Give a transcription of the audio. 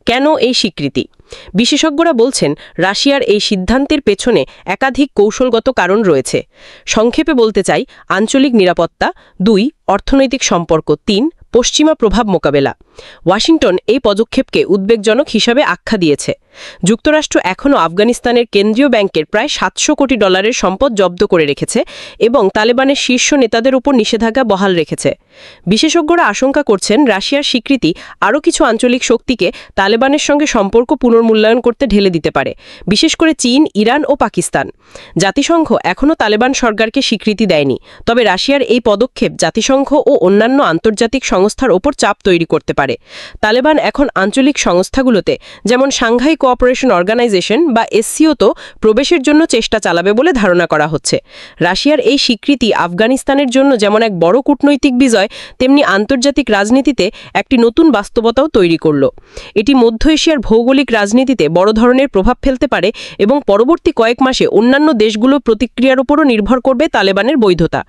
কেন এই স্বীকৃতি? বিশেষজ্ঞরা বলছেন রাশিয়ার এই সিদ্ধান্তের পেছনে একাধিক কৌশলগত কারণ রয়েছে। সংক্ষেপে বলতে চাই, আঞ্চলিক নিরাপত্তা, 2 অর্থনৈতিক সম্পর্ক, 3 পশ্চিমা প্রভাব মোকাবেলা। ওয়াশিংটন এই পদক্ষেপকে উদ্বেগজনক হিসাবে আখ্যা দিয়েছে। যুক্তরাষ্ট্র এখনও আফগানিস্তানের কেন্দ্রীয় ব্যাংকের প্রায় $700 কোটি সম্পদ জব্দ করে রেখেছে এবং তালেবানের শীর্ষ নেতাদের উপর নিষেধাজ্ঞা বহাল রেখেছে। বিশেষজ্ঞরা আশঙ্কা করছেন রাশিয়ার স্বীকৃতি আরও কিছু আঞ্চলিক শক্তিকে তালেবানের সঙ্গে সম্পর্ক পুনর্মূল্যায়ন করতে ঢেলে দিতে পারে, বিশেষ করে চীন, ইরান ও পাকিস্তান। জাতিসংঘ এখনও তালেবান সরকারকে স্বীকৃতি দেয়নি, তবে রাশিয়ার এই পদক্ষেপ জাতিসংঘ ও অন্যান্য আন্তর্জাতিক সংস্থার ওপর চাপ তৈরি করতে পারে। তালেবান এখন আঞ্চলিক সংস্থাগুলোতে, যেমন সাংহাই কোঅপারেশন অর্গানাইজেশন বা SCO-তেও প্রবেশের জন্য চেষ্টা চালাবে বলে ধারণা করা হচ্ছে। রাশিয়ার এই স্বীকৃতি আফগানিস্তানের জন্য যেমন এক বড় কূটনৈতিক বিজয়, তেমনি আন্তর্জাতিক রাজনীতিতে একটি নতুন বাস্তবতাও তৈরি করল। এটি মধ্য এশিয়ার ভৌগোলিক রাজনীতিতে বড় ধরনের প্রভাব ফেলতে পারে এবং পরবর্তী কয়েক মাসে অন্যান্য দেশগুলোর প্রতিক্রিয়ার উপরও নির্ভর করবে তালেবানের বৈধতা।